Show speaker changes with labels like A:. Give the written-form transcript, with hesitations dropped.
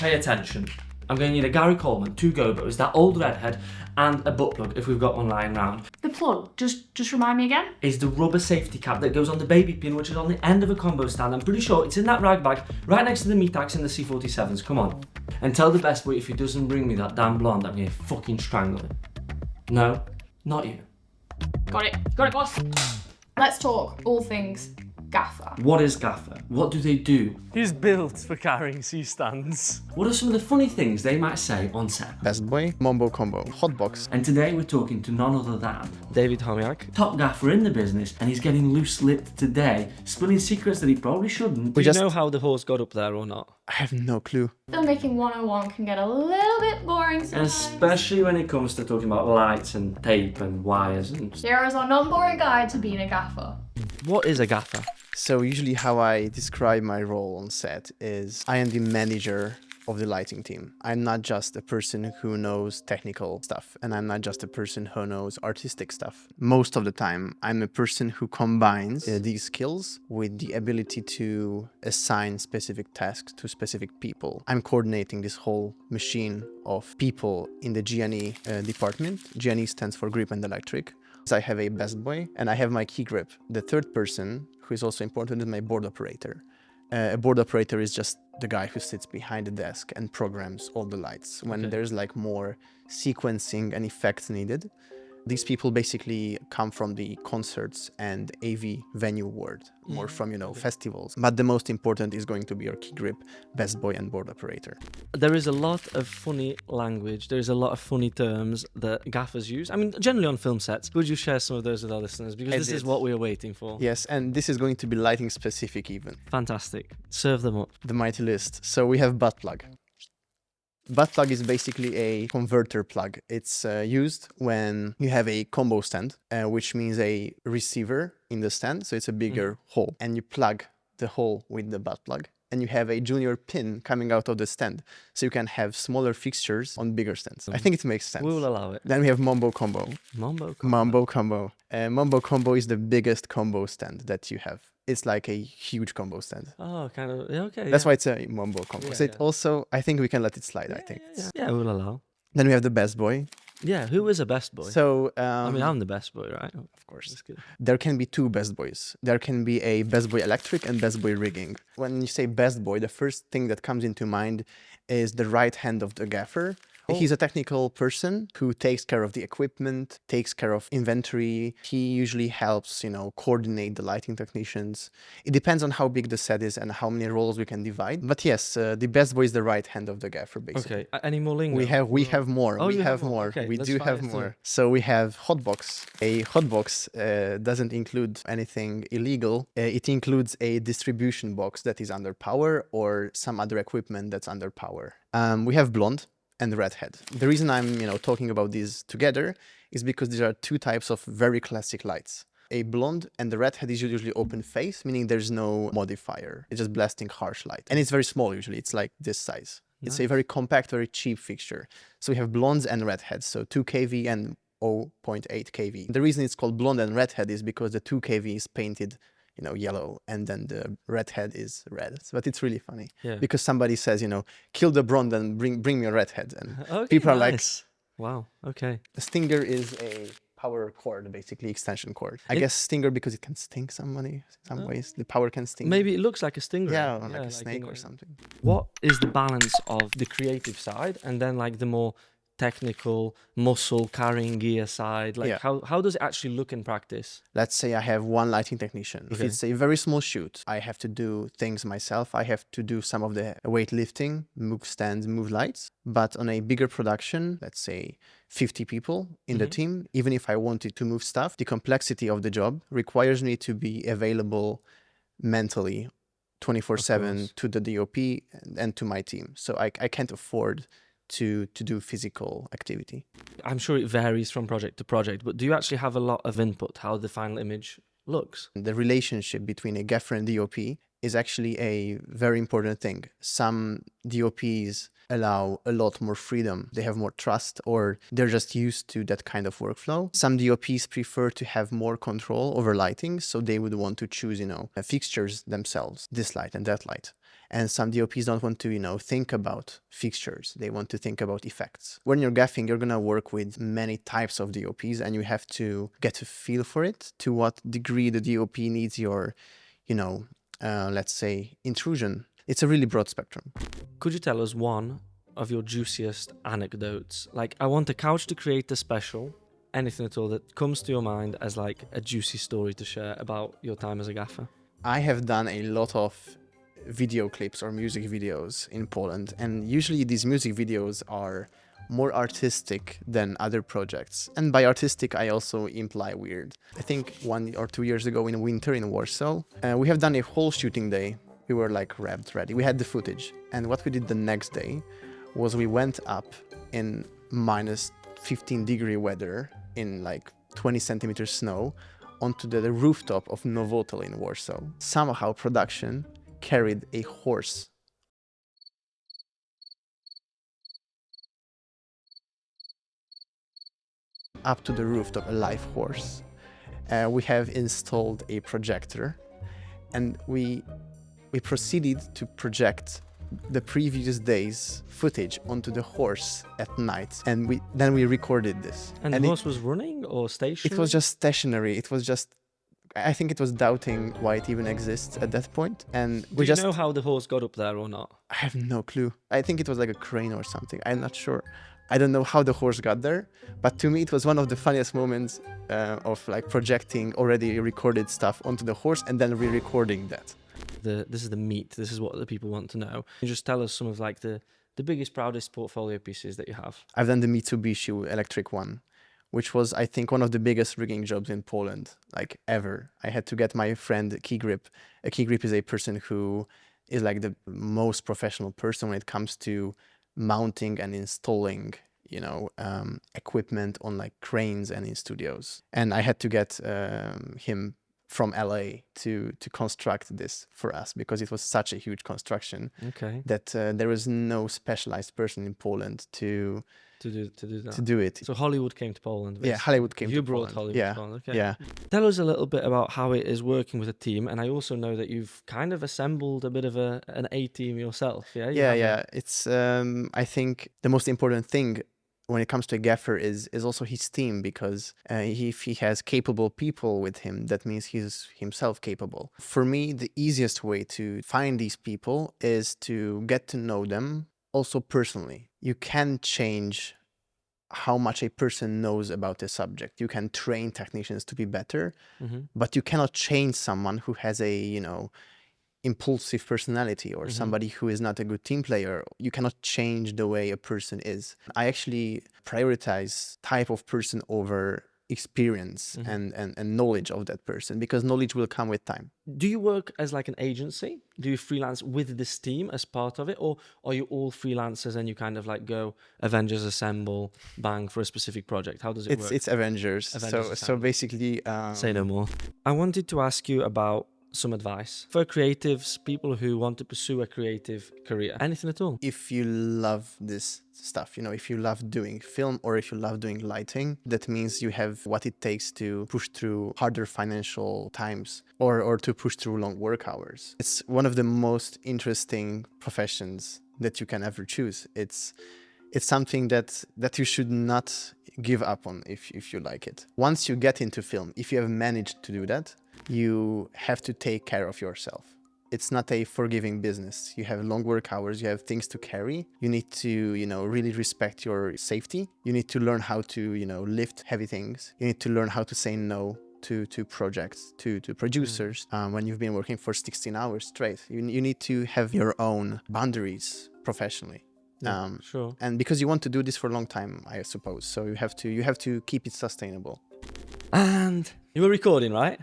A: pay attention. I'm going to need a Gary Coleman, 2 go-bows, that old redhead, and a butt plug if we've got one lying round.
B: The plug, just remind me again?
A: Is the rubber safety cap that goes on the baby pin, which is on the end of a combo stand. I'm pretty sure it's in that rag bag, right next to the meat axe and the C47s. Come on. And tell the best boy if he doesn't bring me that damn blonde, I'm going to fucking strangle him. No, not you.
B: Got it, boss. Let's talk all things Gaffer.
A: What is Gaffer? What do they do?
C: He's built for carrying C-stands.
A: What are some of the funny things they might say on set?
D: Best boy, Mambo combo, hotbox.
A: And today we're talking to none other than
C: David Chomiak.
A: top gaffer in the business, and he's getting loose-lipped today, spilling secrets that he probably shouldn't.
C: Do you know how the horse got up there or not?
D: I have no clue.
B: Filmmaking 101 can get a little bit boring sometimes.
A: Especially when it comes to talking about lights and tape and wires and...
B: Here is our non-boring guide to being a gaffer.
C: What is a gaffer?
D: So usually how I describe my role on set is I am the manager of the lighting team. I'm not just a person who knows technical stuff, and I'm not just a person who knows artistic stuff. Most of the time, I'm a person who combines these skills with the ability to assign specific tasks to specific people. I'm coordinating this whole machine of people in the G&E department. G&E stands for grip and electric. So I have a best boy and I have my key grip. The third person, who is also important, is my board operator. A board operator is just the guy who sits behind the desk and programs all the lights when there's like more sequencing and effects needed. These people basically come from the concerts and AV venue world, more from, festivals. But the most important is going to be your key grip, best boy and board operator.
C: There is a lot of funny language. There is a lot of funny terms that gaffers use. I mean, generally on film sets. Would you share some of those with our listeners? Because this is what we are waiting for.
D: Yes, and this is going to be lighting specific even.
C: Fantastic. Serve them up.
D: The mighty list. So we have butt plug. Butt plug is basically a converter plug. It's used when you have a combo stand, which means a receiver in the stand. So it's a bigger hole, and you plug the hole with the butt plug, and you have a junior pin coming out of the stand. So you can have smaller fixtures on bigger stands. I think it makes sense.
C: We'll allow it.
D: Then we have Mambo combo.
C: Mambo combo.
D: Mambo combo. Mambo combo is the biggest combo stand that you have. It's like a huge combo stand.
C: Oh, kind of. Yeah, okay.
D: That's why it's a Mambo combo.
C: Yeah,
D: so it also, I think we can let it slide, I think.
C: Yeah, we'll allow.
D: Then we have the best boy.
C: Yeah, who is a best boy?
D: So,
C: I mean, I'm the best boy, right?
D: of course.
C: That's good.
D: There can be 2 best boys. There can be a best boy electric and best boy rigging. When you say best boy, the first thing that comes into mind is the right hand of the gaffer. He's a technical person who takes care of the equipment, takes care of inventory. He usually helps, coordinate the lighting technicians. It depends on how big the set is and how many roles we can divide. But yes, the best boy is the right hand of the gaffer, basically.
C: Okay. Any more lingo?
D: We have more.
C: Oh,
D: we
C: you
D: have more.
C: Okay,
D: we
C: let's
D: do
C: fire
D: have
C: through.
D: more. So we have hotbox. A hotbox doesn't include anything illegal. It includes a distribution box that is under power or some other equipment that's under power. We have blonde and redhead. The reason I'm, talking about these together is because there are 2 types of very classic lights. A blonde and the redhead is usually open face, meaning there's no modifier. It's just blasting harsh light. And it's very small usually. It's like this size. It's a very compact, very cheap fixture. So we have blondes and redheads, so 2 kV and 0.8 kV. The reason it's called blonde and redhead is because the 2 kV is painted yellow, and then the redhead is red. But it's really funny because somebody says, kill the blonde and bring me a redhead, and people are like,
C: wow, okay.
D: A stinger is a power cord, basically extension cord. I guess stinger because it can sting somebody in some ways. The power can sting.
C: Maybe it looks like a stingray.
D: Yeah, or like a snake or something.
C: What is the balance of the creative side and then like the more technical muscle carrying gear side? Like how does it actually look in practice?
D: Let's say I have 1 lighting technician. If it's a very small shoot, I have to do things myself. I have to do some of the weightlifting, move stands, move lights. But on a bigger production, let's say 50 people in the team, even if I wanted to move stuff, the complexity of the job requires me to be available mentally 24/7 to the DOP and to my team. So I can't afford to do physical activity.
C: I'm sure it varies from project to project, but do you actually have a lot of input how the final image looks?
D: The relationship between a gaffer and DOP is actually a very important thing. Some DOPs allow a lot more freedom. They have more trust, or they're just used to that kind of workflow. Some DOPs prefer to have more control over lighting, so they would want to choose, fixtures themselves, this light and that light. And some DOPs don't want to, think about fixtures. They want to think about effects. When you're gaffing, you're going to work with many types of DOPs, and you have to get a feel for it, to what degree the DOP needs your, let's say, intrusion. It's a really broad spectrum.
C: Could you tell us one of your juiciest anecdotes? Like, I want a couch to create a special, anything at all that comes to your mind as like a juicy story to share about your time as a gaffer.
D: I have done a lot of video clips or music videos in Poland, and usually these music videos are more artistic than other projects. And by artistic, I also imply weird. I think 1 or 2 years ago in winter in Warsaw, we have done a whole shooting day. We were like revved ready. We had the footage. And what we did the next day was we went up in minus 15-degree weather in like 20 centimeters snow onto the rooftop of Novotel in Warsaw. Somehow production carried a horse. Up to the rooftop, a live horse. We have installed a projector, and we proceeded to project the previous day's footage onto the horse at night, and then we recorded this.
C: And the horse was running or stationary?
D: It was just stationary. It was just, I think it was doubting why it even exists at that point. And
C: Do you know how the horse got up there or not?
D: I have no clue. I think it was like a crane or something. I'm not sure. I don't know how the horse got there, but to me it was one of the funniest moments of like projecting already recorded stuff onto the horse and then re-recording that.
C: This is the meat. This is what the people want to know. Can you just tell us some of like the biggest, proudest portfolio pieces that you have?
D: I've done the Mitsubishi electric one, which was, I think, one of the biggest rigging jobs in Poland, like ever. I had to get my friend a key grip. A key grip is a person who is like the most professional person when it comes to mounting and installing, equipment on like cranes and in studios. And I had to get him from LA to construct this for us because it was such a huge construction.
C: Okay.
D: That there was no specialized person in Poland to do it.
C: So Hollywood came to Poland.
D: Yeah, Hollywood came to
C: You brought
D: Poland.
C: Hollywood
D: Yeah.
C: to Poland. Okay.
D: Yeah.
C: Tell us a little bit about how it is working with a team, and I also know that you've kind of assembled a bit of an A team yourself. Yeah.
D: Yeah. It's I think the most important thing when it comes to a gaffer is also his team, because if he has capable people with him, that means he's himself capable. For me, the easiest way to find these people is to get to know them also personally. You can change how much a person knows about a subject. You can train technicians to be better, but you cannot change someone who has a, impulsive personality or somebody who is not a good team player. You cannot change the way a person is. I actually prioritize type of person over experience and knowledge of that person, because knowledge will come with time.
C: Do you work as like an agency? Do you freelance with this team as part of it, or are you all freelancers and you kind of like go Avengers assemble, bang for a specific project? How does it work?
D: It's Avengers. So basically,
C: say no more. I wanted to ask you about some advice for creatives, people who want to pursue a creative career. Anything at all?
D: If you love this stuff, if you love doing film or if you love doing lighting, that means you have what it takes to push through harder financial times or to push through long work hours. It's one of the most interesting professions that you can ever choose. It's something that you should not give up on if you like it. Once you get into film, if you have managed to do that, you have to take care of yourself. It's not a forgiving business. You have long work hours, you have things to carry. You need to, really respect your safety. You need to learn how to, lift heavy things. You need to learn how to say no to projects, to producers. When you've been working for 16 hours straight, you need to have your own boundaries professionally.
C: Sure.
D: And because you want to do this for a long time, I suppose. So you have to keep it sustainable.
C: And you were recording, right?